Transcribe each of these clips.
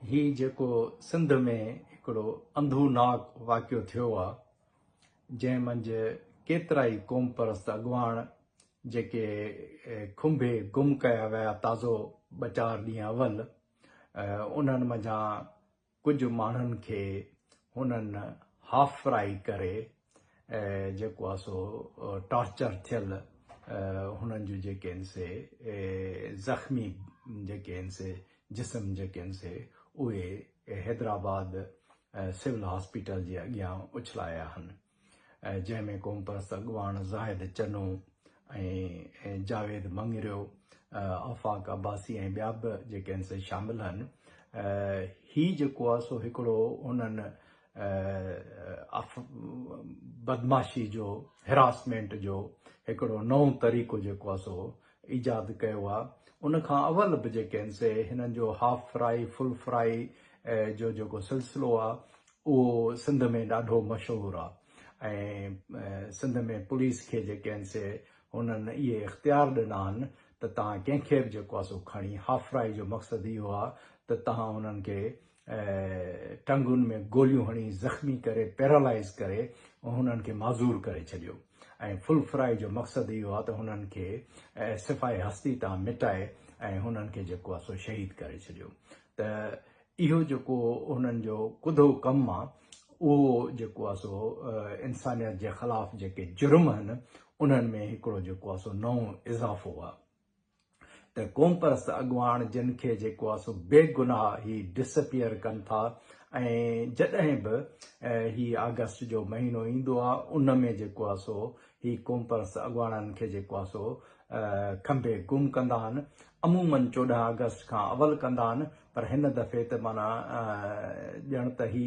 ही जेको सिंध में हिकिड़ो अंधूनाक वाक़ियो थियो आहे जंहिं मंझि केतिरा ई क़ौम परस्त अॻुवाण जेके खुंभे गुम कया विया ताज़ो ॿ चारि ॾींहं अवल उन्हनि मंझां कुझु माण्हुनि खे हुननि हाफ फ्राई करे जेको आहे सो टॉर्चर थियल हुननि जूं जेके आहिनि से ज़ख़्मी जेके आहिनि से जिस्म जेके आहिनि से उहे हैदराबाद सिविल हॉस्पिटल जे अॻियां उछलाया आहिनि जंहिंमें क़ौम परस्त अॻुवाण ज़ाहिद चनू ऐं जावेद मंगरियो आफ़ाक अब्बासी ऐं ॿिया बि जेके आहिनि से शामिल आहिनि ही जेको आहे सो हिकिड़ो हुननि बदमाशी जो हिरासमेंट जो हिकिड़ो नओं तरीक़ो जेको आहे सो ईजाद कयो आहे उन खां अवल बि जेके आहिनि से हिननि जो हाफ फ्राई फुल फ्राई जो जेको सिलसिलो आहे उहो सिंध में ॾाढो मशहूरु आहे ऐं सिंध में पुलिस खे जेके आहिनि से हुननि इहे इख़्तियार ॾिना आहिनि त तव्हां कंहिंखे बि जेको आहे सो खणी हाफ फ्राई जो मक़सदु इहो आहे त तव्हां हुननि खे टंगुनि में गोलियूं हणी ज़ख़्मी करे पैरालाइज़ करे हुननि खे माज़ूर करे छॾियो ऐं फुल फ्राई जो मक़सदु इहो आहे त हुननि खे सिफ़ाए हस्ती तां मिटाए ऐं हुननि खे जेको आहे सो शहीद करे छॾियो त इहो जेको हुननि जो कुधो कमु आहे उहो जेको आहे सो इंसानियत जे ख़िलाफ़ जेके जुर्म आहिनि उन्हनि में हिकिड़ो जेको आहे सो नओं इज़ाफ़ो आहे त क़ौम परस्त अॻुवाण जिन खे जेको आहे सो बेगुनाह ही डिसअपियर कनि था ऐं जॾहिं बि ही अगस्त जो महीनो ईंदो आहे उन में जेको आहे सो ही क़ौम परस्त अॻुवाणनि खे जेको आहे सो खंभे गुम कंदा आहिनि अमूमन 14 अगस्त खां अवल कंदा आहिनि पर हिन दफ़े त माना ॼण त ही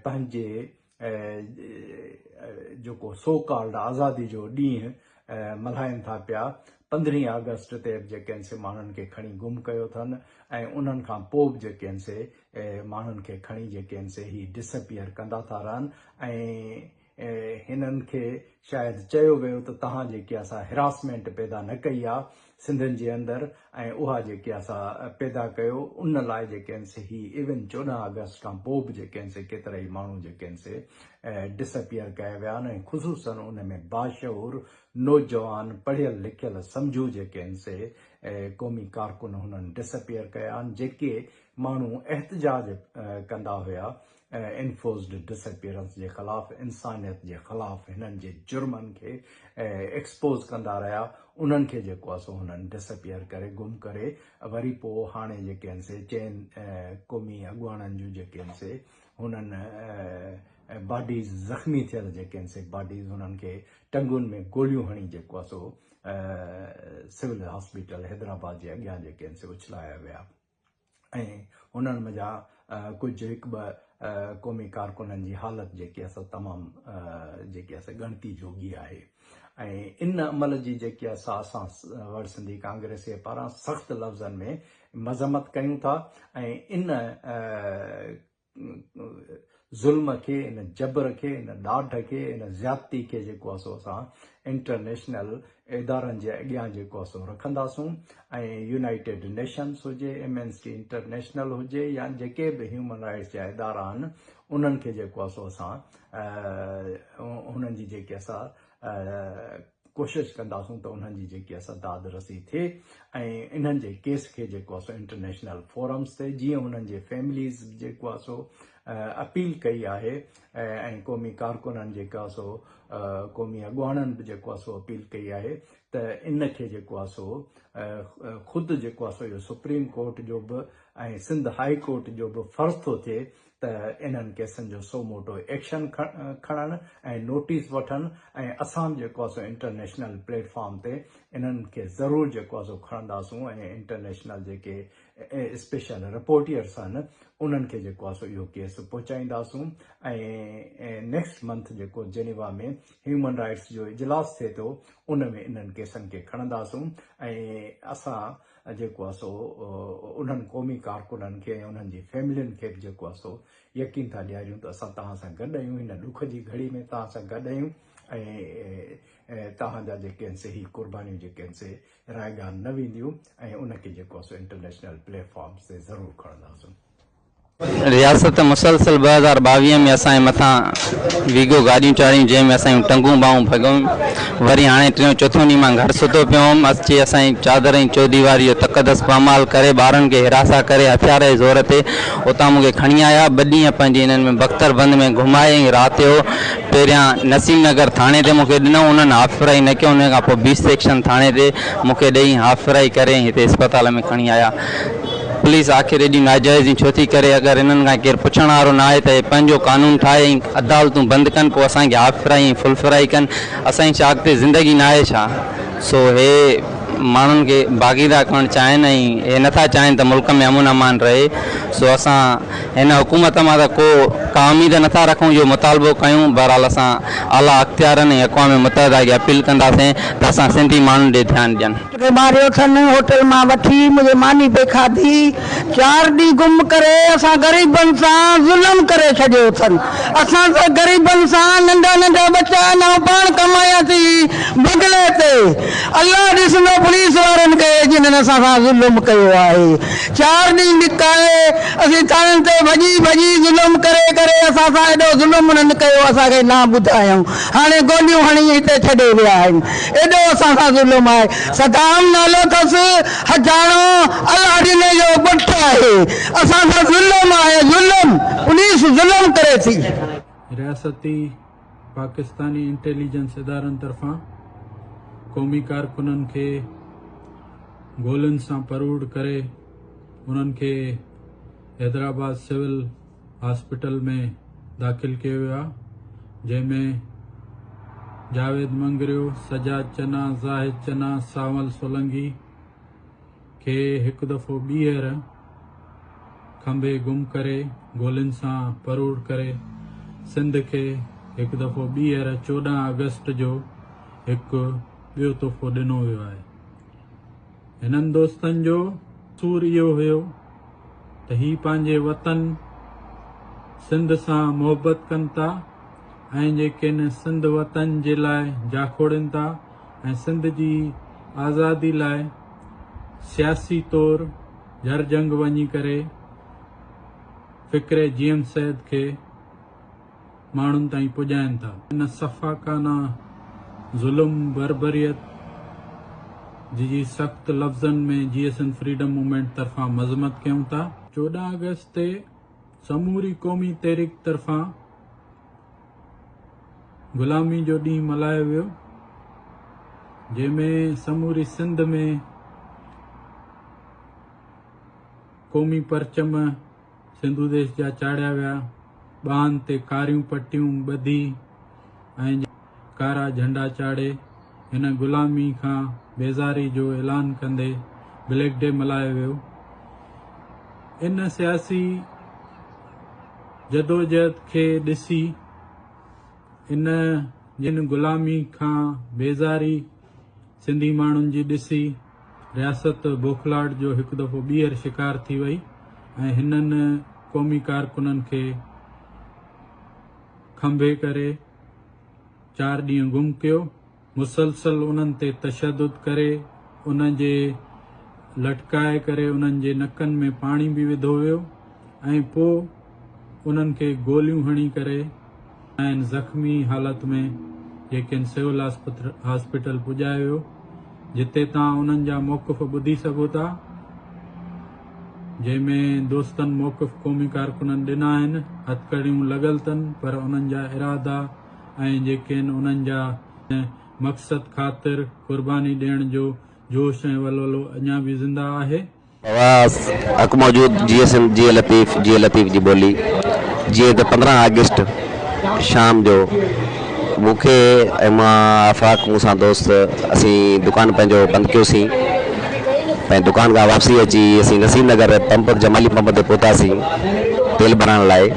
पंहिंजे जेको सो कॉल्ड आज़ादी जो ॾींहुं मल्हाइनि था पिया 15 अगस्त ते जेके आहिनि से माण्हुनि खे खणी गुम कयो अथनि ऐं उन्हनि खां पोइ बि जेके आहिनि से माण्हुनि खे खणी जेके आहिनि से ही डिसअपियर कंदा था रहनि ऐं हिननि खे शायदि चयो वियो त तव्हां जेके असां हिरासमेंट पैदा न कई आहे सिंधियुनि जे अंदरि ऐं उहा जेके असां पैदा कयो उन लाइ जेके आहिनि से ही इवन 14 अगस्त खां पोइ बि जेके आहिनि से केतिरा ई माण्हू जेके आहिनि से डिसअपियर कया विया आहिनि ऐं ख़ुशूसन उन में बाशऊर नौजवान पढ़ियल लिखियल सम्झू जेके आहिनि से क़ौमी कारकुन हुननि डिसअपियर कया आहिनि जेके माण्हू एहतजाज कंदा हुया एनफोर्स्ड डिसअपियरेंस जे ख़िलाफ़ इंसानियत जे ख़िलाफ़ हिननि जे जुर्मनि खे एक्सपोज़ कंदा रहिया उन्हनि खे जेको आहे सो हुननि डिसअपियर करे गुम करे वरी पोइ हाणे जेके आहिनि से चइनि क़ौमी अॻुवाणनि जूं जेके आहिनि से हुननि बॉडीज़ ज़ख़्मी थियल जेके आहिनि से बॉडीज़ हुननि खे टंगुनि में गोलियूं हणी जेको आहे सो सिविल हॉस्पिटल हैदराबाद जे अॻियां जेके आहिनि से उछलाया विया ऐं हुननि मंझां कुझु हिकु ॿ क़ौमी कारकुननि जी हालति जेकी आहे तमामु जेकी आहे ॻणती जोगी आहे ऐं इन अमल जी जेकी आहे असां वड़ सिंधी कांग्रेस जे पारां सख़्तु लफ़्ज़नि में मज़म्मत कयूं था ऐं इन ज़ुल्म खे इन जबर खे इन ॾाढ खे इन ज़्यादती खे जेको आहे सो असां इंटरनेशनल इदारनि जे अॻियां जेको आहे सो रखंदासूं ऐं यूनाइटेड नेशन्स हुजे एमनेस्टी इंटरनेशनल हुजे या जेके बि ह्यूमन राइट्स जा इदारा आहिनि उन्हनि खे जेको आहे सो असां हुननि जी जेके असां कोशिशि कंदासूं त उन्हनि जी जेकी असां दाद रसी थिए ऐं इन्हनि जे केस खे जेको आहे सो इंटरनेशनल फोरम्स ते जीअं हुननि जे फैमिलीज़ जेको आहे सो अपील कई आहे ऐं क़ौमी कारकुननि जेका आहे सो क़ौमी अॻुवाणनि बि जेको आहे सो अपील कई आहे त इन खे जेको आहे सो ख़ुदि जेको आहे सो इहो सुप्रीम कोर्ट जो बि ऐं सिंध हाई कोर्ट जो बि फ़र्ज़ु थो थिए त इन्हनि केसनि जो सो मोटो एक्शन खणनि ऐं नोटिस वठनि ऐं असां जेको आहे सो इंटरनेशनल प्लेटफॉर्म ते इन्हनि खे ज़रूरु जेको आहे सो खणंदासूं ऐं इंटरनेशनल जेके स्पेशल रिपोर्टियर्स आहिनि उन्हनि खे जेको आहे सो इहो केस पहुचाईंदासूं ऐं नेक्स्ट मंथ जेको जेनेवा में ह्यूमन राइट्स जो इजलास थिए थो उन में इन्हनि केसनि खे खणंदासूं ऐं असां जेको आहे सो उन्हनि क़ौमी कारकुननि खे ऐं उन्हनि जी फैमिलियुनि खे बि जेको आहे सो यकीन था ॾियारियूं त असां तव्हां सां गॾु आहियूं हिन ॾुख जी घड़ी में तव्हां सां गॾु आहियूं ऐं तव्हांजा जेके आहिनि से ही क़ुर्बानियूं जेके आहिनि से रायगान न वेंदियूं ऐं उनखे जेको आहे सो इंटरनेशनल प्लेटफॉर्म्स ते ज़रूरु खणंदासूं रियासत मुसलसल 2022 में असांजे मथां वीगो गाॾियूं चाढ़ियूं जंहिंमें असांजूं टंगूं बाहूं भॻियूं। वरी हाणे टियों चोथों ॾींहुं मां घर सुतो पियो हुउमि। अची असांजी चादर चौदीवारी जो तक़दस पामाल करे ॿारनि खे हिरासा करे हथियार जे ज़ोर ते उतां मूंखे खणी आया। 2 ॾींहं पंहिंजे हिननि में बख्तरबंद में घुमाए। राति जो पहिरियां नसीम नगर थाणे ते मूंखे ॾिनो, उन्हनि हाफ़राई न कयो। उन खां पोइ 20 सेक्शन थाणे ते मूंखे ॾेई हाफ़राई करे हिते अस्पताल में खणी आया। पुलिस आख़िर एॾी नाजाइज़ी छो थी करे? अगरि इन्हनि खां केरु पुछण वारो न आहे त हे पंहिंजो कानून ठाहे ऐं अदालतूं बंदि कनि, पोइ असांखे हाफ फ्राई ऐं फुल फ्राई कनि। असांजी छा अॻिते ज़िंदगी न आहे छा? सो हे माण्हुनि खे भागीदार करणु चाहिनि ऐं हे नथा चाहिनि त मुल्क में अमन अमान रहे। सो असां हिन हुकूमत मां त का उमेद नथा रखूं, जो मुतालबो कयूं। बहरहाल असां आला अख़्तियारनि ऐं अक़वाम मुतहिदा खे अपील कंदासीं त असां सिंधी माण्हुनि ॾे ध्यानु ॾियनि। मारियो अथनि, होटल मां वठी मुंहिंजे मानी पे खाधी। 4 ॾींहं गुम करे असां ग़रीबनि सां ज़ुल्म करे छॾियो अथनि। असां त ग़रीबनि सां नंढा नंढा बच्चा न पाण कमायासीं बदिले ते। अल्लाह ॾिसंदो पुलिस वारनि खे जिन्हनि असां सां ज़ुल्म कयो आहे। 4 ॾींहं निकारे असीं थाणनि ते भॼी भॼी ज़ुल्म करे करे असां सां एॾो ज़ुल्म उन्हनि कयो, असांखे न ॿुधायूं। हाणे गोलियूं हणी हिते छॾे विया आहिनि। एॾो असां सां ज़ुल्म आहे। सदाम नालो अथसि, हजारो अलाह ॾिने जो ॻुठ आहे। असां सां ज़ुल्म आहे, ज़ुल्म पुलिस ज़ुल्म करे थी। रियासती पाकिस्तानी इंटेलिजेंस इदारनि तरफ़ां क़ौमी कारकुननि खे गोलियुनि सां परूड़ करे उन्हनि खे हैदराबाद सिविल हॉस्पिटल में दाख़िल कयो वियो आहे, जंहिंमें जावेद मंगरियो, सजाद चना, ज़ाहिद चना, सावल सोलंगी खे हिकु दफ़ो ॿीहर खंभे गुम करे गोलियुनि सां परूड़ करे सिंध खे हिकु दफ़ो ॿीहर 14 अगस्त जो हिकु ॿियो तोहफ़ो ॾिनो वियो आहे। हिननि दोस्तनि जो सूर इहो हुयो त ही पंहिंजे वतन सिंध सां मोहबत कनि था ऐं जेके न सिंध वतन जे लाइ जाखोड़नि था ऐं सिंध जी आज़ादी लाइ सियासी तौर जर जंग वञी करे फ़िक्रे जीएम सैद खे माण्हुनि ताईं पुॼाइनि था। इन सफ़ाकाना ज़ुल्म बर्बरियत जी सख़्त लफ़्ज़नि में जीएसएन फ्रीडम मूवमेंट तरफ़ां मज़म्मत कयूं था। 14 अगस्त ते समूरी क़ौमी तहरीक तरफ़ां ग़ुलामी जो ॾींहुं मल्हायो वियो, जंहिंमें समूरी सिंध में क़ौमी परचम सिंधु देश जा चाढ़िया विया। ॿाहनि ते कारियूं पटियूं ॿधी ऐं कारा झंडा चाढ़े हिन ग़ुलामी खां बेज़ारी जो ऐलान कंदे ब्लैक डे मल्हायो वियो। इन सियासी जदोजहद खे ॾिसी जिन ग़ुलामी खां बेज़ारी सिंधी माण्हुनि जी ॾिसी रियासत बौखलाहट जो हिकु दफ़ो ॿीहर शिकार थी वई ऐं हिननि क़ौमी कारकुननि खे खंभे करे 4 ॾींहं गुम कयो। मुसलसल उन्हनि ते तशदुद करे उन्हनि जे लटकाए करे उन्हनि जे नकनि में पाणी बि विधो वियो ऐं पोइ उन्हनि खे गोलियूं हणी करे ऐं ज़ख़्मी हालत में जेके सिविल हॉस्पिटल पुॼायो वियो, जिते तव्हां उन्हनि जा मौक़िफ़ ॿुधी सघो था, जंहिंमें दोस्तनि मौक़िफ़ क़ौमी कारकुननि ॾिना आहिनि। हथकड़ियूं लॻल अथनि, पर उन्हनि जा इरादा ऐं जेके आहिनि उन्हनि जा मक़सद ख़ातिर क़ुर्बानी ॾियण जो जोश ऐं वलवलो अञा बि ज़िंदा आहे। आवाज़ अक मौजूद जीएसएन जी लतीफ़ जी ॿोली जीअं त 15 अगस्त शाम जो मूंखे ऐं मां आफ़ाक़ मूंसां दोस्त असीं दुकान पंहिंजो बंदि कयोसीं। पंहिंजी दुकान खां वापसी अची असीं नसीम नगर पंप जमाली पंप ते पहुतासीं तेल भराइण लाइ।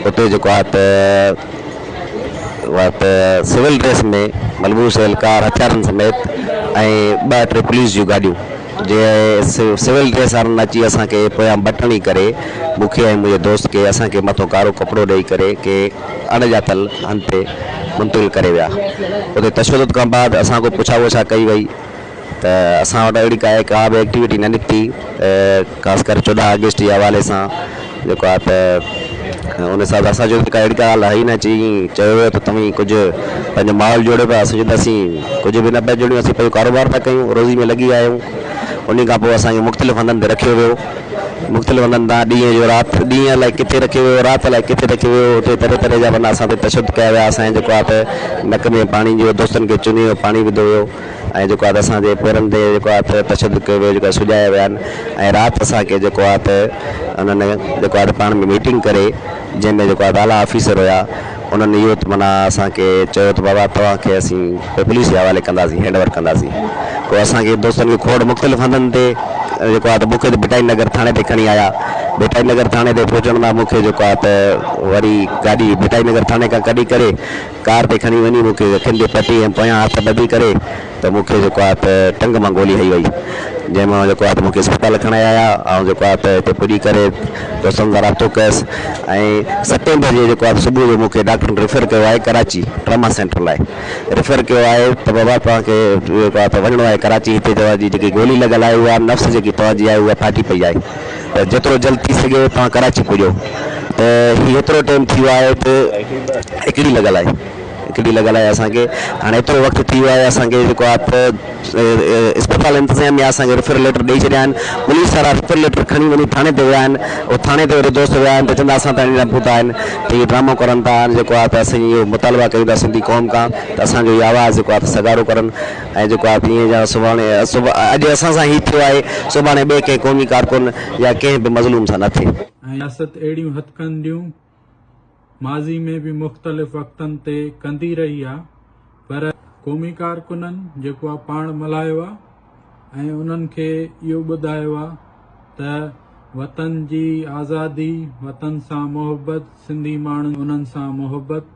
उते जेको आहे त सिविल ड्रेस में मलबूस कार हथियारनि समेत ऐं 2-3 पुलिस जूं गाॾियूं जे सिविल ड्रेस वारनि अची असांखे पोयां बटणी करे मूंखे ऐं मुंहिंजे दोस्त खे असांखे मथो कारो कपिड़ो ॾेई करे के अणॼातल हंध ते मुंतक़िल करे विया। उते तशदुद खां बाद असां को पुछा वछा कई वई त असां वटि अहिड़ी का बि एक्टिविटी न निकिती। ख़ासि करे 14 अगस्त जे हवाले सां जेको आहे त उन हिसाब सां असांजो का अहिड़ी का ॻाल्हि आहे ई न चयो वियो त तव्हीं कुझु पंहिंजो माहौल जोड़ियो पिया असां असीं कुझु बि न पिया जोड़ियूं असीं पंहिंजो कारोबार था कयूं रोज़ी में लॻी विया आहियूं उन खां पोइ असांखे मुख़्तलिफ़ हंधनि ते रखियो वियो मुख़्तलिफ़ हंधनि तां ॾींहं जो राति ॾींहं लाइ किथे रखियो वियो राति लाइ किथे रखियो वियो हुते तरह तरह जा माना असां ते तशदुद कया विया असांजे जेको आहे त नक में पाणी जो दोस्तनि खे चुनी पाणी विधो वियो ऐं जेको आहे त असांजे पेरनि ते जेको आहे त तशदुद कयो वियो जेको सुॼाया विया आहिनि ऐं राति असांखे जेको आहे त उन्हनि जेको आहे त पाण में मीटिंग करे जंहिंमें जेको आहे त आला ऑफिसर हुया उन्हनि इहो माना असांखे चयो त बाबा तव्हांखे असीं पुलिस जे हवाले कंदासीं हैंडओवर कंदासीं पोइ असांखे दोस्तनि खे खोड़ मुख़्तलिफ़ हंधनि ते जेको आहे त मूंखे त भिटाई नगर थाणे ते खणी आया भिटाई नगर थाणे ते पहुचण लाइ मूंखे जेको आहे त वरी गाॾी भिटाई नगर थाणे खां कढी करे कार ते खणी वञी मूंखे अखियुनि ते पटी ऐं पोयां हथ ॿधी करे त मूंखे जेको आहे त टंग मां गोली हई वई जंहिंमां जेको आहे त मूंखे अस्पताल खणाए आया ऐं जेको आहे त हिते पुॼी करे दोस्तनि सां राब्तो कयुसि ऐं 7 बजे जेको आहे त सुबुह जो मूंखे डॉक्टरनि रेफर कयो आहे कराची ट्रमा सेंटर लाइ रेफर कयो आहे त बाबा तव्हांखे जेको आहे त वञिणो आहे कराची हिते तव्हांजी जेकी गोली लॻल आहे उहा नफ़्स जेकी तव्हांजी आहे उहा फाटी पई आहे त जेतिरो जल्द थी सघे तव्हां कराची पुॼो त हीउ एतिरो टाइम थी वियो आहे त हिकिड़ी लॻल आहे असांखे हाणे एतिरो वक़्तु थी वियो आहे असांखे जेको आहे त अस्पताल इंतज़ाम या असांखे रेफर लेटर ॾेई छॾिया आहिनि पुलिस वारा रेफर लेटर खणी वञी थाणे ते विया आहिनि उहो थाणे ते वरी दोस्त विया आहिनि त चवंदा असां त अहिड़ा पूता आहिनि त इहे ड्रामो करनि था जेको आहे त असीं इहो मुतालबा कयूं था सिंधी क़ौम खां त असांजो इहो आवाज़ु जेको आहे त सगारो करनि ऐं जेको आहे त ईअं जा सुभाणे अॼु असां सां हीउ थियो आहे सुभाणे ॿिए कंहिं क़ौमी कारकुन या कंहिं बि मज़लूम सां न थिए रियासत अहिड़ियूं हथकंडियूं माज़ी में भी मुख़्तलिफ़ वक़्तनि ते कंदी रही आहे पर क़ौमी कारकुननि जेको आहे पाण मल्हायो आहे ऐं उन्हनि खे इहो ॿुधायो आहे त वतन जी आज़ादी वतन सां मोहबत सिंधी माण्हू उन्हनि सां मोहबत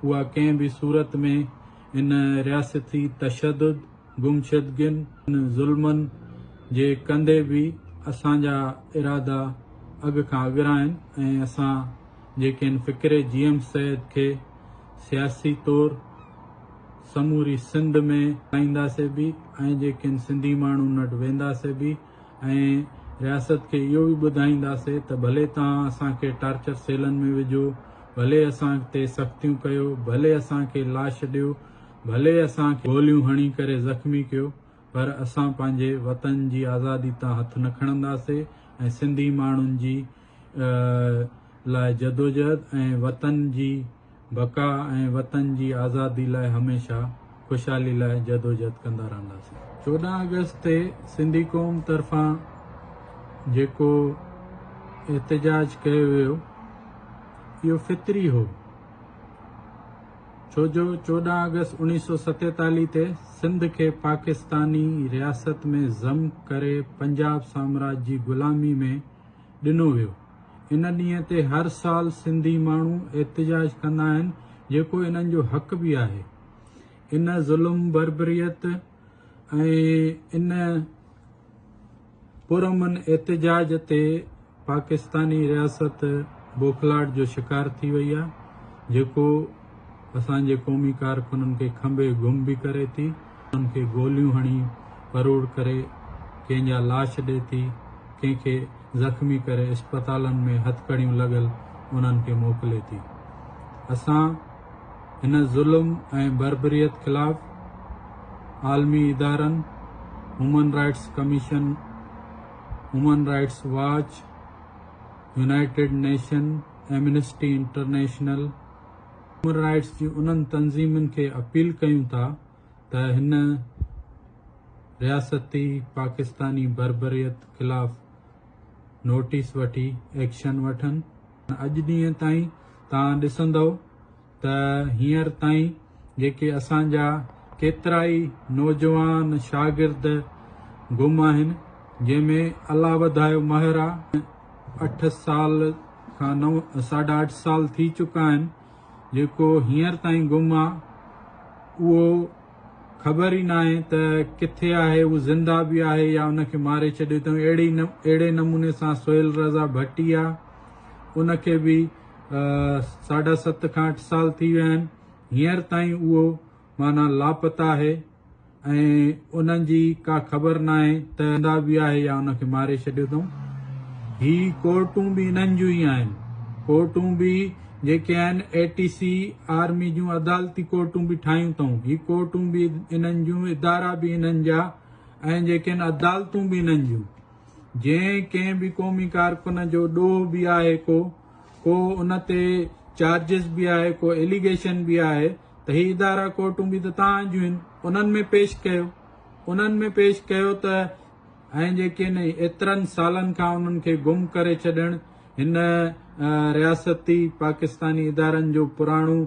उहा कंहिं बि सूरत में इन रियासती तशदुद गुमशदगियुनि ज़ुल्मनि जे कंदे बि असांजा इरादा अॻु खां अॻिरा आहिनि ऐं असां जेके फ़िक्रे GM सैद खे सियासी तौर समूरी सिंध में आईंदासीं बि ऐं जेके सिंधी माण्हू वटि वेंदासीं बि ऐं रियासत खे इहो बि ॿुधाईंदासीं त भले तव्हां असांखे टार्चर सेलनि में विझो भले असां ते सख़्तियूं कयो भले असांखे लाश ॾियो भले असांखे गोलियूं हणी करे ज़ख़्मी कयो पर असां पंहिंजे वतन जी आज़ादी तां हथ न खणंदासीं ऐं सिंधी माण्हुनि जी लाइ जदोजहद ऐं वतन जी बका ऐं वतन जी आज़ादी लाइ हमेशा ख़ुशहाली लाइ जदोजहद कंदा रहंदासीं 14 अगस्त ते सिंधी क़ौम तरफ़ां जेको एहतजाज कयो वियो इहो फितरी हो छो जो 14 अगस्त 1947 ते सिंध खे पाकिस्तानी रियासत में ज़म करे पंजाब साम्राज्य जी ग़ुलामी में ॾिनो वियो इन ॾींहं ते हर साल सिंधी माण्हू एहतजाज कंदा आहिनि जेको इन्हनि जो हक़ बि आहे इन ज़ुल्म बर्बरियत ऐं इन पुरअमन एहतजाज ते पाकिस्तानी रियासत बौखलाहट जो शिकार थी वई आहे जेको असांजे क़ौमी कारकुननि खे खंबे गुम बि करे थी उन्हनि खे गोलियूं हणी परोड़ करे कंहिंजा लाश ॾिए थी कंहिंखे ज़ख़्मी करे अस्पतालनि में हथकड़ियूं लॻल उन्हनि खे मोकिले थी असां हिन ज़ुल्म ऐं बर्बरियत ख़िलाफ़ आलमी इदारनि human rights commission human rights watch United Nation Amnesty International human rights जी उन्हनि तंज़ीमुनि खे अपील कयूं था त हिन रियासती पाकिस्तानी बर्बरियत ख़िलाफ़ नोटिस वठी एक्शन वठनि अॼु ॾींहं ताईं तव्हां ॾिसंदव त हींअर ताईं जेके असांजा केतिरा ई नौजवान शागिर्द गुम आहिनि जंहिंमें अला वधायो महर आहे 8 साल खां 8.5 साल थी चुका आहिनि जेको हींअर ताईं गुम आहे उहो ख़बर ई न आहे त किथे आहे उहो ज़िंदा बि आहे या उनखे मारे छॾियो अथऊं अहिड़े नमूने सां सोहेल रज़ा भट्टी आहे उनखे बि 7.5 खां 8 साल थी विया आहिनि हींअर ताईं उहो माना लापता आहे ऐं उन्हनि जी का ख़बर न आहे त ज़िंदा बि आहे या उनखे मारे छॾियो अथऊं ही कोर्टूं बि इन्हनि जूं ई आहिनि। कोर्टूं बि जेके आहिनि ATC आर्मी जूं अदालती कोर्टूं बि ठाहियूं अथऊं। ही कोर्टूं बि इन्हनि जूं, इदारा बि इन्हनि जा, ऐं जेके आहिनि अदालतूं बि इन्हनि जूं। जंहिं कंहिं बि क़ौमी कारकुन जो ॾोह बि आहे, को उन ते चार्जिस बि आहे, को एलिगेशन बि आहे, त ही इदारा कोर्टूं बि त तव्हां जूं आहिनि, उन्हनि में पेश कयो त ऐं जेके एतिरनि सालनि खां उन्हनि खे गुम करे छॾणु हिन रियासती पाकिस्तानी इदारनि जो पुराणो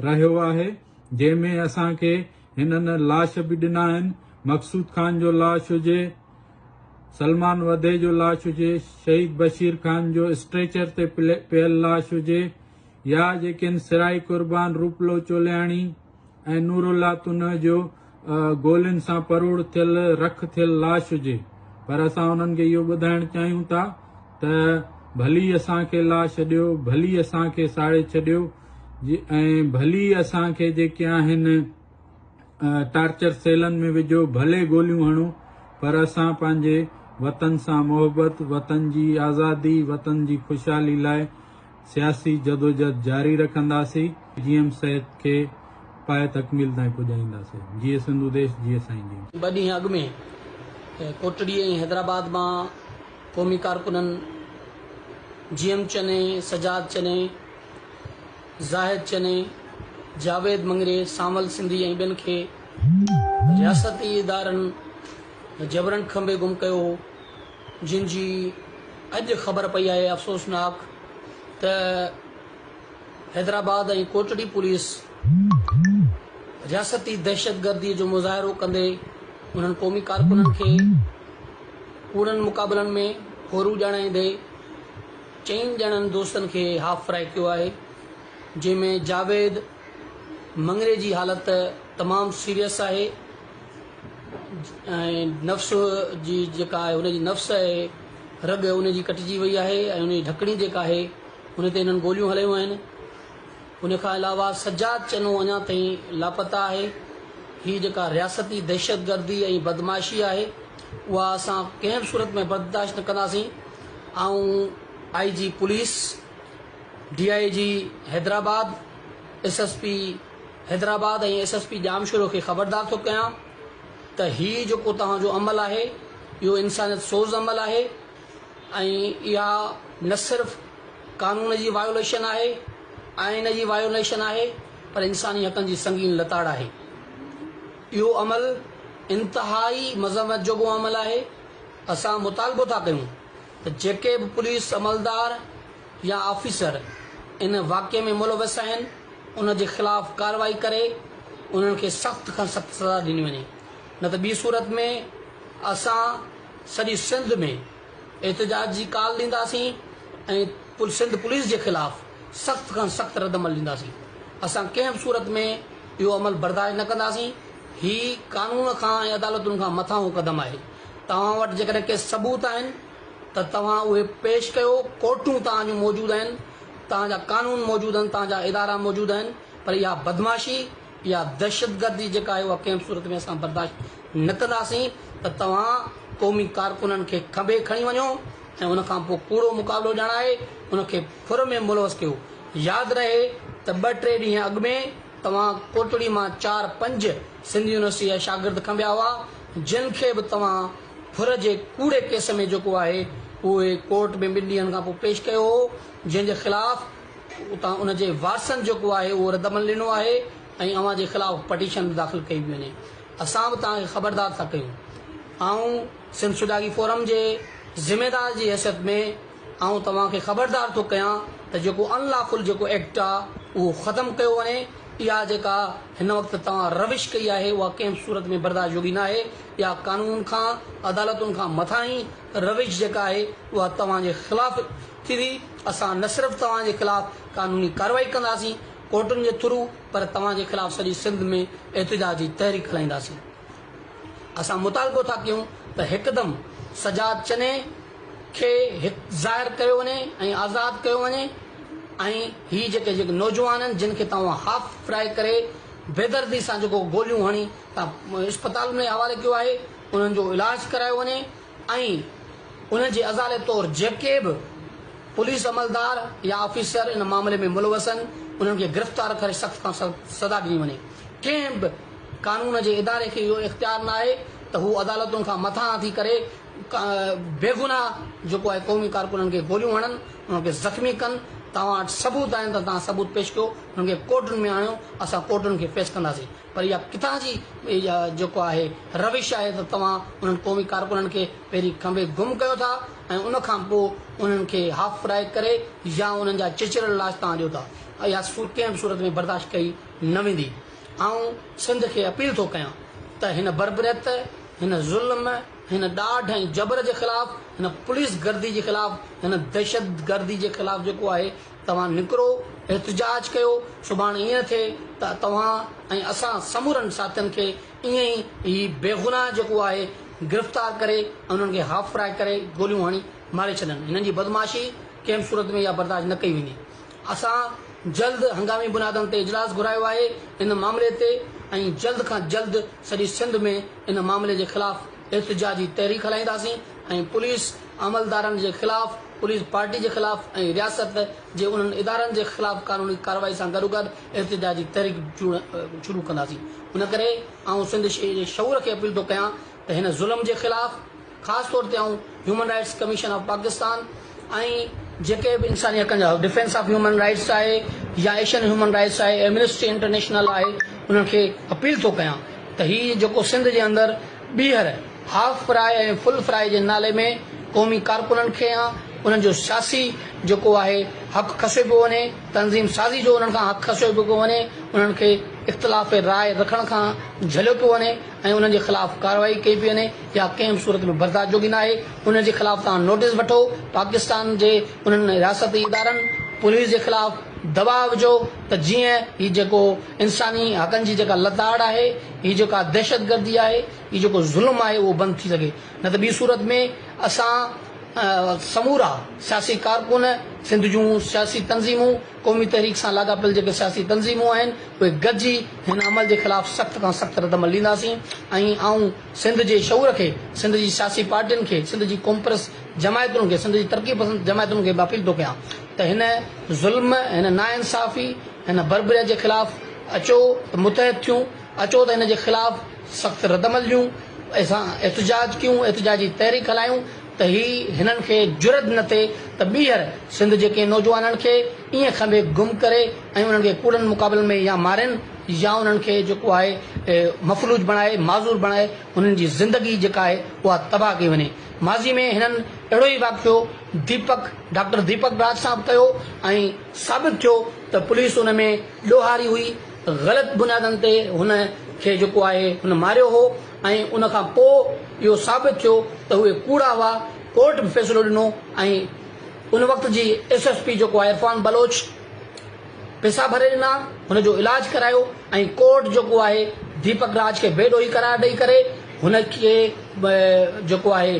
रहियो आहे, जंहिंमें असांखे हिननि लाश बि ॾिना आहिनि। मक़सूद खान जो लाश हुजे, सलमान वधे जो लाश हुजे, शहीद बशीर खान जो स्ट्रेचर ते पियल लाश हुजे, या जेके आहिनि सिराई कुर्बान रूपलो चोलियाणी ऐं नूरुल्ला तुन जो गोलियुनि सां परूड़ थियल रख थियल लाश हुजे। पर असां उन्हनि खे इहो ॿुधाइणु चाहियूं था त भली असांखे लाश ॾियो, भली असांखे साड़े छॾियो, ऐं भली असांखे जेके आहिनि टार्चर सेलनि में विझो, भले गोलियूं हणो, पर असां पंहिंजे वतन सां मोहबत, वतन जी आज़ादी, वतन जी ख़ुशहाली लाइ सियासी जदोजहद जारी रखंदासीं। GM सैद खे पाए तकमील ताईं पुॼाईंदासीं। जीअं सिंधु देश, जीअं साईं जी। ॿ ॾींहं अॻु में कोटड़ी ऐं हैदराबाद मां क़ौमी कारकुननि GM चने, सजाद चने, ज़ाहिद चने, जावेद मंगरे, सामल सिंधी ऐं ॿियनि खे रियासती इदारनि जबरन खंबे गुम कयो हो, जिन जी अॼु ख़बर पई आहे अफ़सोसनाक त हैदराबाद ऐं कोटड़ी पुलिस रियासती दहशतगर्दी जो मुज़ाहिरो कंदे उन्हनि क़ौमी कारकुननि खे कूड़नि मुक़ाबलनि में फ़ोरू ॼाणाईंदे 4 ॼणनि दोस्तनि खे हाफ फ्राई कयो आहे, जंहिंमें जावेद मंगरे जी हालत तमामु सीरियस आहे ऐं नफ़्स जी जेका आहे हुनजी नफ़्स आहे, रग हुनजी कटिजी वई आहे ऐं हुनजी ढकणी जेका आहे हुन ते हिननि गोलियूं हलायूं आहिनि। उन खां अलावा सजाद चनो अञा ताईं लापता आहे। हीअ जेका रियासती दहशतगर्दी ऐं बदमाशी आहे उहा असां कंहिं बि सूरत में बर्दाश्त न कंदासीं। ऐं IG police, DIG Hyderabad, SSP Hyderabad ऐं SSP जामशोरो खे ख़बरदार थो कयां त हीअ जेको तव्हांजो अमल आहे इहो इंसानियत सोज़ अमल आहे ऐं इहा न सिर्फ़ कानून जी वायोलेशन आहे, आइन जी वायोलेशन आहे, पर इंसानी हक़नि जी संगीन लताड़ आहे। इहो अमल इंतिहाई मज़म्मत जोॻो अमल आहे। असां मुतालबो था कयूं त जेके बि पुलिस अमलदार या ऑफिसर इन वाक़े में मुलविस आहिनि उन जे ख़िलाफ़ कार्रवाई करे उन्हनि खे सख़्त खां सख़्त सज़ा ॾिनी वञे, न त ॿी सूरत में असां सॼी सिंध में एहतजाज जी काल ॾींदासीं ऐं सिंध पुलिस जे ख़िलाफ़ सख़्त खां सख़्त रदअमल ॾींदासीं। असां कंहिं बि सूरत में इहो अमल बर्दाश्त न कंदासीं। ही कानून खां ऐं अदालतुनि खां मथां हो क़दम आहे। तव्हां वटि जेकॾहिं के सबूत आहिनि त तव्हां उहे पेश कयो। कोर्टूं तव्हांजूं मौजूदु आहिनि, तव्हांजा कानून मौजूदु आहिनि, तव्हांजा इदारा मौजूदु आहिनि, पर इहा बदमाशी, इहा दहशतगर्दी जेका आहे उहा कंहिं बि सूरत में असां बर्दाश्त न कंदासीं। त तव्हां क़ौमी कारकुननि खे खंबे खणी वञो ऐं उनखां पोइ कूड़ो मुक़ाबिलो ॼाणाए उनखे फुर में मुलवस कयो। यादि रहे त 2-3 ॾींहं अॻु में तव्हां कोटड़ी मां 4-5 सिंधी यूनिवर्सिटी जा शागिर्द खंबिया हुआ, जिन खे बि तव्हां फुर जे कूड़े केस में जेको आहे उहे कोर्ट में 2 ॾींहंनि खां पोइ पेश कयो हो, जंहिंजे ख़िलाफ़ उतां उनजे वारसनि जेको आहे उहो रदअमल ॾिनो आहे ऐं अव्हां जे ख़िलाफ़ पटिशन दाख़िल कई बि वञे। असां बि तव्हांखे ख़बरदार था कयूं। ऐं सिंध सुजागी फोरम जे ज़िम्मेदार जी हैसियत में ऐं तव्हांखे ख़बरदार थो कयां त जेको अनलॉफुल जेको एक्ट आहे उहो ख़तमु कयो वञे। इहा जेका हिन वक़्तु तव्हां रविश कई आहे उहा कंहिं बि सूरत में बर्दाश्त योगी न आहे। इहा कानून खां अदालतुनि खां मथां ई रविश जेका आहे उहा तव्हांजे ख़िलाफ़ थींदी। असां न सिर्फ़ु तव्हांजे ख़िलाफ़ कानूनी कार्रवाई कंदासीं कोर्टुनि जे थ्रू, पर तव्हांजे ख़िलाफ़ सॼी सिंध में एहतिजाज जी तहरीक हलाईंदासीं। असां मुतालबो था कयूं त हिकदमि सजाद चने खे ज़ाहिर कयो वञे ऐं आज़ादु कयो वञे ऐं ही जेके नौजवान आहिनि जिन खे तव्हां हाफ फ्राई करे बेदर्दी सां जेको गोलियूं हणी तव्हां इस्पताल में हवाले कयो आहे उन्हनि जो इलाजु करायो वञे ऐं उन जे अज़ाले तौरु जेके बि पुलिस अमलदार या ऑफिसर इन मामले में मुलवस आहिनि उन्हनि खे गिरफ़्तार करे सख़्त खां सख़्त सज़ा ॾिनी वञे। कंहिं बि कानून जे इदारे खे इहो इख़्तियार न आहे त हू अदालतुनि खां मथां थी करे बेगुनाह जेको आहे क़ौमी कारकुननि खे गोलियूं हणनि, उन्हनि खे ज़ख़्मी कनि। तव्हां वटि सबूत आहिनि त तव्हां सबूत पेश कयो, उन्हनि खे कोर्टुनि में आणियो, असां कोर्टुनि खे फेस कंदासीं। पर इहा किथां जी जेको आहे रविश आहे त तव्हां उन्हनि क़ौमी कारकुननि खे पहिरीं खंबे गुम कयो था ऐं उन खां पोइ उन्हनि खे हाफ फ्राई करे या उन्हनि जा चिचरल लाश तव्हां ॾियो था। इहा कंहिं बि सूरत में बर्दाश्त कई न वेंदी। ऐं सिंध खे अपील थो कयां त हिन बरबरियत, हिन ज़ुल्म, हिन ॾाढ ऐं जबर जे ख़िलाफ़, हिन पुलिस गर्दी जे ख़िलाफ़, हिन दहशत गर्दी जे ख़िलाफ़ जेको आहे तव्हां निकिरो, एहतिजाज कयो। सुभाणे ईअं थिए त तव्हां ऐं असां समूरनि साथियुनि खे ईअं ई ही बेगुनाह जेको आहे गिरफ़्तार करे ऐं उन्हनि खे हाफ फ्राई करे गोलियूं हणी मारे छॾनि। हिननि जी बदमाशी कंहिं सूरत में इहा बर्दाश्त न कई वेंदी। असां जल्द हंगामी बुनियादनि ते इजलास घुरायो आहे इन मामले ते ऐं जल्द खां जल्द सॼी सिंध में इन मामले जे ख़िलाफ़ एहतिजाजी तहरीक हलाईंदासीं ऐं पुलिस अमलदारनि जे ख़िलाफ़, पुलिस पार्टी जे ख़िलाफ़ ऐं रियासत जे उन्हनि इदारनि जे ख़िलाफ़ कानूनी कार्रवाई सां गॾोगॾु एहतिजाजी तहरीक शुरू कंदासीं। उन करे आउं सिंध जे शऊर खे अपील थो कयां त हिन ज़ुल्म जे ख़िलाफ़ ख़ासि तौर ते आउं human rights commission of Pakistan ऐं जेके बि इंसानी हक़नि जा डिफेंस ऑफ ह्यूमन राइट्स आहे या एशियन ह्यूमन राइट्स आहे, एमनेस्टी इंटरनेशनल आहे, उन्हनि खे अपील थो कयां त हीअ जेको सिंध जे अंदरि ॿीहर हाफ फ्राई ऐं फुल फ्राई जे नाले में क़ौमी कारकुननि खे या उन्हनि जो सियासी जेको आहे हक़ खसे पियो वञे, तंज़ीम साज़ी जो उन्हनि खां हक़ खसियो पियो वञे, उन्हनि खे इख़्तिलाफ़ राय रखण खां झलियो पियो वञे ऐं उन्हनि जे ख़िलाफ़ कार्रवाई कई पई वञे, या कंहिं बि सूरत में बर्दाश्त जोगी न आहे। उन्हनि जे ख़िलाफ़ तव्हां नोटिस वठो, पाकिस्तान जे उन्हनि रियासती इदारनि पुलिस जे ख़िलाफ़ दबाव विझो त जीअं हीउ जेको इंसानी हक़नि जी जेका लताड़ आहे, हीउ जेका दहशत गर्दी आहे, हीउ जेको ज़ुल्म आहे उहो बंदि थी सघे। न त ॿी सूरत में असां समूरा सियासी कारकुन, सिंध जूं सियासी तंज़ीमूं, क़ौमी तहरीक सां लाॻापियल जेके सियासी तंज़ीमूं आहिनि उहे गॾिजी हिन अमल जे ख़िलाफ़ सख़्त खां सख़्त रदअमल ॾींदासीं। ऐं आउं सिंध जे शऊर खे, सिंध जी सियासी पार्टियुनि खे, सिंध जी कॉम्प्रेस जमायतुनि खे, सिंध जी तरक़ी पसंद जमायतुनि खे अपील थो कयां त हिन ज़ुल्म, हिन नाइंसाफ़ी, हिन बरबरियत जे ख़िलाफ़ अचो त मुतहद थियूं, अचो त हिन जे ख़िलाफ़ सख़्त रदअमल ॾियूं, असां एहतिजाज कयूं, एहतिजाजी तहरीक हलायूं त हिननि खे जुरत न थिए त ॿीहर सिंध जे कंहिं नौजवाननि खे ईअं खंबे गुम करे ऐं उन्हनि खे कूड़नि मुक़ाबलनि में या मारनि या उन्हनि खे जेको आहे मफ़लूज बणाए, माज़ूर बणाए, उन्हनि जी ज़िंदगी जेका आहे उहा तबाह कई वञे। माज़ी में हिननि अहिड़ो ई वाक़ियो डॉक्टर दीपक राज सां कयो ऐं साबित थियो त पुलिस उन में ॾोहारी हुई, ग़लति बुनियादनि ते हुन खे जेको आहे हुन मारियो हो ऐं उन खां पोइ इहो साबित थियो त उहे कूड़ा हुआ। कोर्ट बि फ़ैसिलो ॾिनो ऐं उन वक़्त जी SSP जेको आहे इरफान बलोच पैसा भरे ॾिना, हुनजो इलाज करायो ऐं कोर्ट जेको आहे दीपक राज खे बेॾोही करार ॾेई करे हुनखे जेको आहे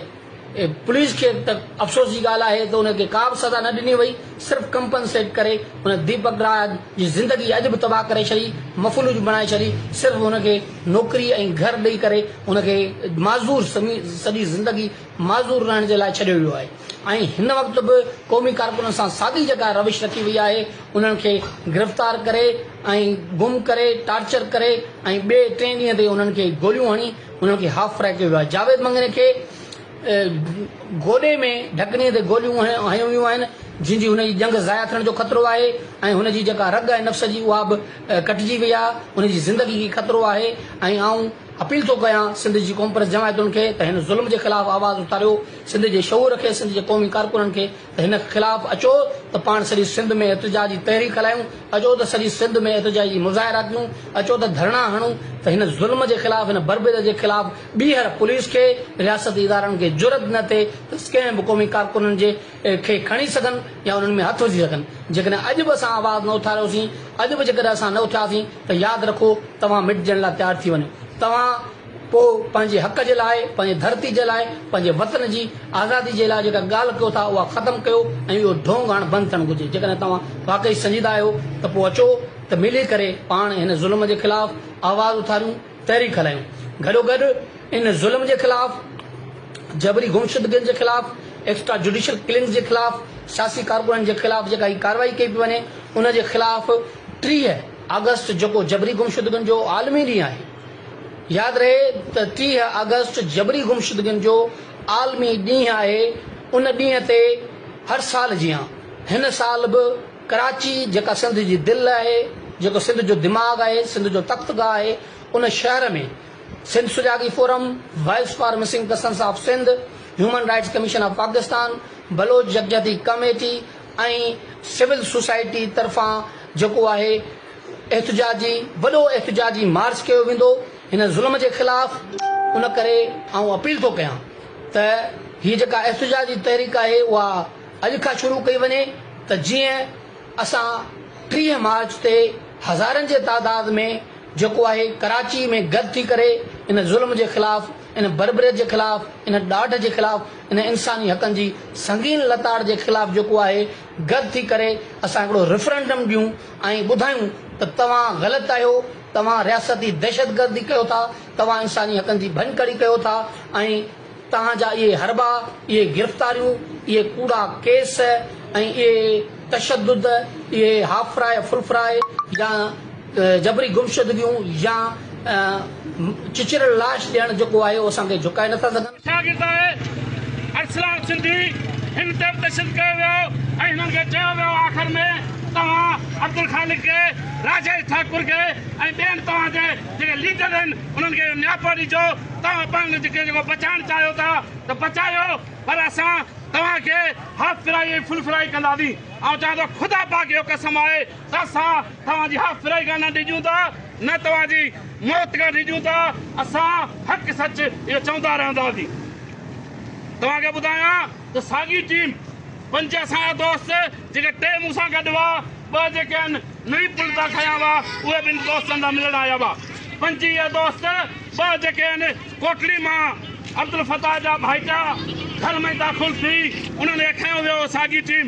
पुलिस खे त अफ़सोस जी ॻाल्हि आहे त उनखे का बि सज़ा न ॾिनी वई, सिर्फ़ु कंपनसेट करे हुन दीपक राज जी ज़िंदगी अॼु बि तबाह करे छॾी, मफ़लूज बणाए छॾी, सिर्फ़ु हुनखे नौकिरी ऐं घर ॾेई करे हुनखे माज़ूर सॼी ज़िंदगी माज़ूर रहण जे लाइ छॾियो वियो आहे। ऐं हिन वक़्तु बि क़ौमी कारकुननि सां साॻी जेका रविश रखी वई आहे, उन्हनि खे गिरफ़्तार करे ऐं गुम करे, टार्चर करे ऐं ॿिए 3 ॾींहं ते उन्हनि खे गोलियूं हणी उन्हनि खे हाफ फ्राई कयो वियो आहे। जावेद मंगने खे गोॾे में ढकणीअ ते गोलियूं हयूं वियूं आहिनि, जंहिंजी हुनजी जंग ज़ाया थियण जो ख़तरो आहे ऐं हुनजी जेका रग आहे नफ़्स जी उहा बि कटिजी वई आहे, हुनजी ज़िंदगी खे ख़तरो आहे। ऐं आउं अपील थो कयां सिंध जी कॉम्प्रेस जमायतुनि खे त हिन ज़ुल्म जे ख़िलाफ़ आवाज़ उथारियो, सिंध जे शऊर खे, सिंध जे क़ौमी कारकुननि खे त हिन ख़िलाफ़ अचो त पाण सॼी सिंध में एहतिजाजी तहरीक हलायूं, अचो त सॼी सिंध में एहतिजाजी मुज़ाहिरा कयूं, अचो त धरना हणूं त हिन ज़ुल्म जे ख़िलाफ़, हिन बरबरियत जे ख़िलाफ़ ॿीहर पुलिस खे, रियासती इदारनि खे जुरत न थिए त कंहिं बि क़ौमी कारकुननि जे खे खणी सघनि या उन्हनि में हथ विझी सघनि। जेकॾहिं अॼु बि असां आवाज़ न उथारियोसीं, अॼु बि जेकॾहिं असां न उथियासीं त यादि रखो तव्हां मिटजण लाइ तयारु थी वञो। तव्हां पोइ पंहिंजे हक़ जे लाइ, पंहिंजे धरती जे लाइ, पंहिंजे वतन जी आज़ादी जे लाइ जेका ॻाल्हि कयो था उहा ख़तमु कयो ऐं इहो ढोंग हाणे बंदि थियणु घुरिजे। जेकॾहिं तव्हां वाक़ई संजीदा आहियो त पोइ अचो त मिली करे पाण हिन ज़ुल्म जे ख़िलाफ़ आवाज़ उथारियूं, तहरीक हलायूं। गॾोगॾु इन ज़ुल्म जे ख़िलाफ़, जबरी गुमशुदगियुनि जे ख़िलाफ़, एक्स्ट्रा जुडिशियल किलिंग्स जे ख़िलाफ़ सियासी कारकुननि जे ख़िलाफ़ जेका ही कार्रवाई कई पई वञे उन जे ख़िलाफ़ 30 अगस्त जेको जबरी गुमशुदगियुनि जो आलमी ॾींहुं आहे, यादि रहे त 30 अगस्त जबरी गुमशुदगियुनि जो आलमी ॾींहुं आहे। उन ॾींहं ते हर साल जीअं हिन साल बि कराची जेका सिंध जी दिलि आहे, जेको सिंध जो दिमाग़ आहे, सिंध जो तख्तगाह आहे, उन शहर में Sindh Sujagi forum, voice for missing persons of Sindh, human rights commission of Pakistan, Baloch Yakjehti committee ऐं सिविल सोसाइटी तरफ़ां जेको आहे एहतजाजी वॾो एहतजाजी मार्च कयो वेंदो हिन ज़ुल्म जे ख़िलाफ़। उन करे आउं अपील थो कयां त हीअ जेका एहतजाजी तहरीक आहे उहा अॼु खां शुरू कई वञे, त जीअं असां 30 मार्च ते हज़ारनि जे तादाद में जेको आहे कराची में गॾु थी करे इन ज़ुल्म जे ख़िलाफ़, इन बर्बरियत जे ख़िलाफ़, इन ॾाढ जे ख़िलाफ़, इन इंसानी हक़नि जी संगीन लताड़ जे ख़िलाफ़ जेको आहे गॾु थी करे असां हिकिड़ो रेफरेंडम ॾियूं ऐं ॿुधायूं त तव्हां ग़लति आहियो, तव्हां रियासती दहशतगर्दी कयो था, तव्हां इंसानी हक़नि जी भञकड़ी कयो था ऐं तव्हांजा इहे हरबा, इहे गिरफ़्तारियूं, इहे कूड़ा केस ऐं इहे तशद्दुद, इहे हाफ फ्राए फुल फ्राए या जबरी गुमशुदगियूं या चिचड़ लाश ॾियणु जेको आहे उहो असांखे झुकाए नथा सघनि। अरसलान सिंधी हिन ते तशद्दुद कयो वियो ऐं हिननि खे चयो वियो आख़िर में तव्हां अब्दुल खालिक खे, राजेश ठाकुर खे ऐं ॿियनि तव्हांजे जेके लीडर आहिनि उन्हनि खे न्यापो ॾिजो। तव्हां पाण जेको बचाइणु चाहियो था त बचायो, पर असां तव्हांखे हाफ फ्राई ऐं फुल फ्राई कंदासीं। ऐं चवां थो ख़ुदा पाक जो कसम आहे त असां तव्हांजी हाफ फ्राई खां न ॾिजूं था, न तव्हांजी मौत खां ॾिजूं था। असां हक़ सच इहो चवंदा रहंदासीं। तव्हांखे ॿुधायां त साॻी टीम 5 असांजा दोस्त जेके 3 मूंसां गॾु हुआ, 2 जेके आहिनि नई पुल था खयां हुआ, उहे ॿिनि दोस्तनि सां मिलण आया हुआ। 5 इहे दोस्त, 2 जेके आहिनि कोटड़ी मां अब्दुल फताह जा भाइटा घर में दाख़िल थी, उन्हनि खे खयो वियो साॻी टीम।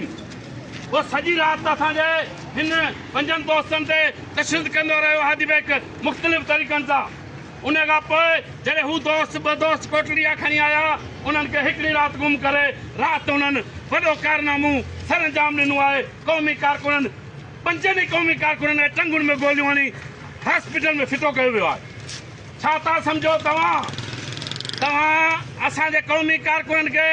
उहो सॼी राति असांजे हिन 5 दोस्तनि ते तशद्दुद कंदो रहियो हादीबेग मुख़्तलिफ़ तरीक़नि सां। उन खां पोइ जॾहिं हू दोस्त 2 दोस्त कोटड़ी जा खणी आया, उन्हनि खे हिकिड़ी राति गुम करे राति उन्हनि वॾो कारनामो सर अंजाम ॾिनो आहे। क़ौमी कारकुननि 5 क़ौमी कारकुननि खे टंगुनि में गोलियूं हणी हॉस्पिटल में फिटो कयो वियो आहे। छा था सम्झो तव्हां असांजे क़ौमी कारकुननि खे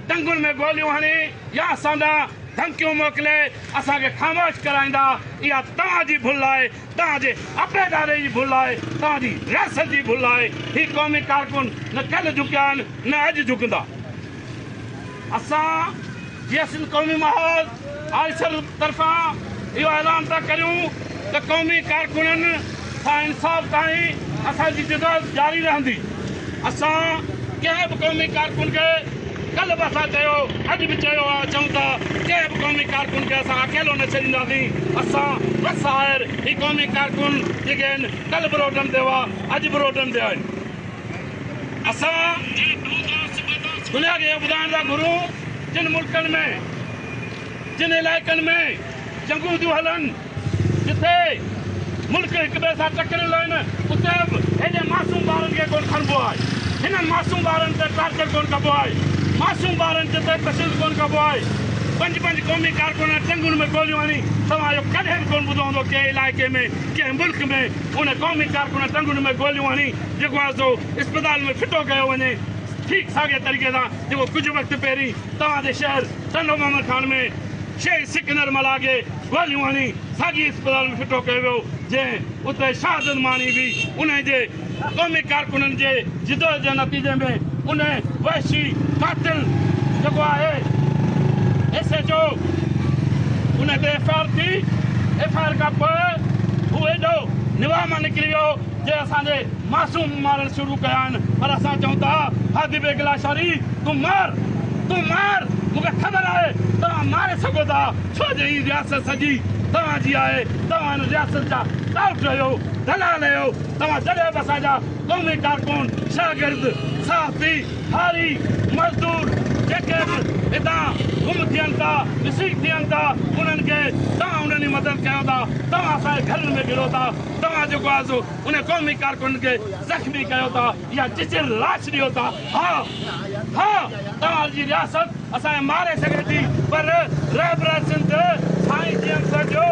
टंगुनि में गोलियूं हणी या असांजा धमकियूं मोकिले असांखे ख़ामोश कराईंदा? इहा तव्हांजी भुल आहे, तव्हांजे अबेदारे जी भुल आहे, तव्हांजी रियासत जी भुल आहे। ही क़ौमी कारकुन न कल्ह झुकिया आहिनि न अॼु झुकंदा। असां जीअं सिंध क़ौमी माहौल आइसर तरफ़ां इहो ऐलान था करियूं त क़ौमी कारकुननि सां इंसाफ़ ताईं असांजी जिदोजहद जारी रहंदी। असां कंहिं बि क़ौमी कारकुन खे कल्ह बि असां चयो, अॼु बि चयो आहे, चऊं था कंहिं बि क़ौमी कारकुन खे असां अकेलो न छॾींदासीं। असां बस आहे ही क़ौमी कारकुन जेके आहिनि कल्ह बि रोडनि ते हुआ, अॼु बि रोडनि ते आहिनि। असां दुनिया खे ॿुधाइण था घुरूं जिन मुल्कनि में, जिन इलाइक़नि में जंगूं थियूं हलनि, जिथे मुल्क हिक ॿिए सां टकरियल आहिनि, उते बि हेॾे मासूम ॿारनि खे कोन खणिबो आहे। हिननि मासूम ॿारनि ते टार्चर कोन कबो आहे, मासूम ॿारनि ते तशद्दुद कोन कबो आहे। 5 क़ौमी कारकुन टंगुनि में गोलियूं हणी, तव्हां इहो कॾहिं बि कोन ॿुधो हूंदो कंहिं इलाइक़े में, कंहिं मुल्क में उन क़ौमी कारकुन टंगुनि में गोलियूं हणी जेको आहे सो इस्पताल में फिटो कयो वञे। ठीकु साॻे तरीक़े सां जेको कुझु वक़्तु पहिरीं तव्हांजे शहर टंडो मोहम्मद खान में शेख सिकंदर मला खे गोलियूं हणी साॻी इस्पताल में फिटो कयो वियो, जंहिं उते शहादत माणी बि उन जे क़ौमी कारकुननि जे जिदोजहद जे नतीजे में उन वहशी कातिल जेको आहे SHO उन ते FIR थी। FIR खां पोइ हू एॾो निवाह मां निकिरी वियो जे असांजे मासूम मारणु शुरू कया आहिनि। पर असां चऊं था हादीबेग लाशारी तूं मार, मूंखे ख़बर आहे तव्हां मारे सघो था, छो जो हीअ रियासत सॼी तव्हांजी आहे। तव्हां हिन रियासत जा डाउट आहियो, दलाल आहियो। तव्हां जॾहिं बि असांजा क़ौमी कारकुन, शागिर्द, साथी, हारी, मज़दूर जेके हितां गुम थियनि था मिसिंग थियनि था उन्हनि खे तव्हां उन्हनि जी मदद कयो था तव्हां असांजे घरनि में गिरो था तव्हां जेको आहे सो उन क़ौमी कारकुननि खे ज़ख़्मी कयो था या चिचिर लाश ॾियो था हा हा तव्हांजी रियासत असांखे मारे सघे थी पर रहबर सिंध साईं जीअं जो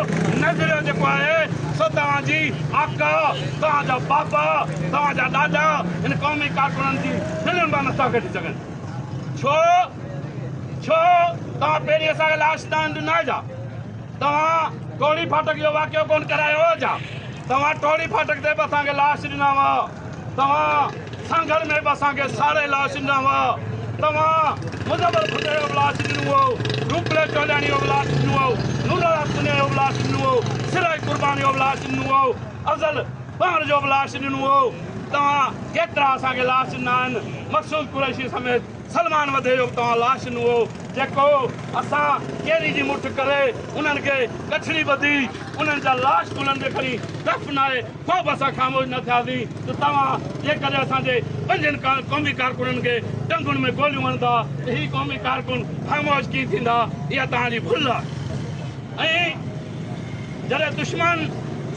नज़रियो जेको आहे सो तव्हांजी आका तव्हांजा बाबा तव्हांजा ॾाॾा हिन क़ौमी कारकुननि जी दिलनि मां नथा कढी सघनि छो तव्हां पहिरीं असांखे लाश दान ॾिना जा तव्हां टोली फाटक जो वाक़ियो कोन करायो जा तव्हां टोली फाटक ते बि असांखे लाश ॾिना हुआ तव्हां सांगल में बि असांखे सारे लाश ॾिना हुआ तव्हां मुज़फ़र खुटे जो बि लाश ॾिनो हो रूपले टोलियाणी जो बि लाश ॾिनो हो नूरलाल पुने जो बि लाश ॾिनो हो सिराज कुर्बानी जो बि लाश ॾिनो हो अफ़ज़ल पाण जो बि लाश ॾिनो हो तव्हां केतिरा असांखे लाश ॾिना आहिनि मक़सूद कुरैशी समेत सलमान वधे जो बि तव्हां लाश ॾिनो हो जेको असां केरी जी मुठ करे उन्हनि खे कछड़ी ॿधी उन्हनि जा लाश उन्हनि खे खणी दफ़नाए को बि असां ख़ामोश न थियासीं त तव्हां जेकॾहिं असांजे पंजनि क़ौमी कारकुननि खे टंगुनि में गोलियूं हणंदा त ही क़ौमी कारकुन ख़ामोश कीअं थींदा इहा तव्हांजी भुल आहे ऐं जॾहिं दुश्मन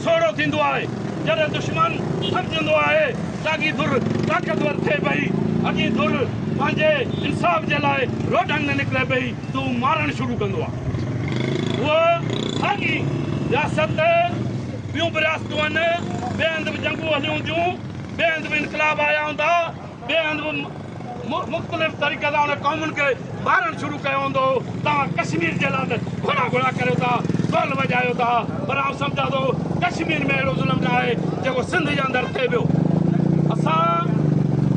सोड़ो थींदो आहे जॾहिं दुश्मन सम्झंदो आहे साॻी धुर ताक़तवर थिए पई अॻी धुर पंहिंजे इंसाफ़ जे लाइ रोडनि में निकिरे पई त हू मारणु शुरू कंदो आहे उहो साॻी रियासत ॿियूं बि रियासतूं आहिनि ॿिए हंधि बि जंगूं हलियूं हूंदियूं ॿिए हंधि बि इनकलाब आया हूंदा ॿिए हंधि बि मुख़्तलिफ़ तरीक़े सां उन क़ौमुनि खे मारणु शुरू कयो हूंदो तव्हां कश्मीर जे लाइ घोड़ा घोड़ा करियो था ढोल वॼायो था पर आउं सम्झां थो कश्मीर में अहिड़ो ज़ुल्म न आहे जेको सिंध जे अंदरि थिए पियो असां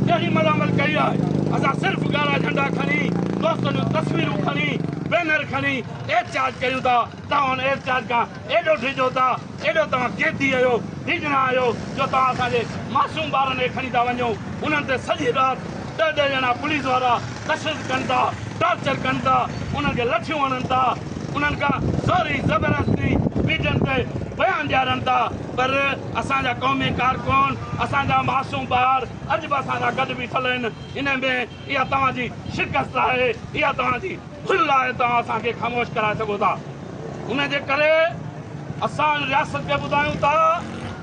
कहिड़ी मलामल कई आहे असां सिर्फ़ु ॻाढ़ा झंडा खणी दोस्तनि जूं तस्वीरूं खणी बैनर खणी एहतजाज कयूं था तव्हां हुन एहतजाज खां एॾो डिॼो था एॾो तव्हां कैदी आहियो डिॼना आहियो जो तव्हां असांजे मासूम ॿारनि खे खणी था वञो उन्हनि ते सॼी राति 10 ॼणा पुलिस वारा तशदुद कनि था टॉर्चर कनि था उन्हनि खे लठियूं हणनि था उन्हनि खां ज़ोरी ज़बरदस्ती बीजनि ते बयान ॾियारनि था पर असांजा क़ौमी कारकुन असांजा मासूम ॿार अॼु बि असांजा गॾु बीठल आहिनि इन में इहा तव्हांजी शिकस्त आहे इहा तव्हांजी भुल आहे तव्हां असांखे ख़ामोश कराए सघो था उनजे करे असां रियासत खे ॿुधायूं था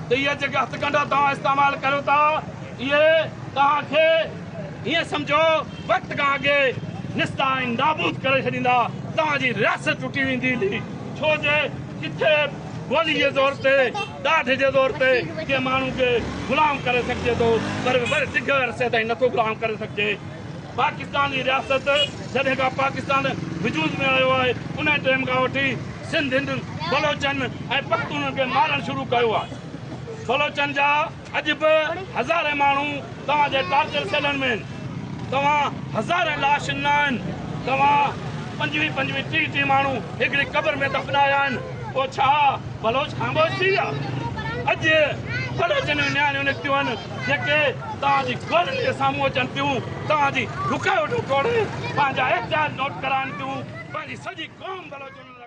त इहे जेके हथकंडा तव्हां इस्तेमालु करियो था इहे तव्हांखे हीअं सम्झो वक़्त खां अॻे निस्ता ऐं नाबूद करे छॾींदा तव्हांजी रियासत टुटी वेंदी छो जे किथे गोली जे ज़ोर ते ॾाढ जे ज़ोर ते कंहिं माण्हू खे ग़ुलाम करे सघिजे थो पर ॾिघे अरसे ताईं नथो ग़ुलाम करे सघिजे पाकिस्तान जी रियासत जॾहिं खां पाकिस्तान वजूद में आयो आहे उन टाइम खां वठी सिंध हिंद बलोचनि ऐं पख्तूननि खे मारणु शुरू कयो आहे बलोचनि जा अॼु बि हज़ारे माण्हू तव्हांजे टार्चर सेलनि में आहिनि तव्हां हज़ारे लाश न आहिनि तव्हां 25 30 माण्हू हिकिड़ी क़बर में दफ़नाया आहिनि पोइ छा बलोच ख़ामोश थी विया अॼु बलोचनि जूं न्याणियूं निकितियूं आहिनि जेके तव्हांजी गोलियुनि जे साम्हूं अचनि थियूं तव्हांजी रुकावटूं तोड़े पंहिंजा एहतियात नोट कराइनि थियूं पंहिंजी सॼी क़ौम बलोचनि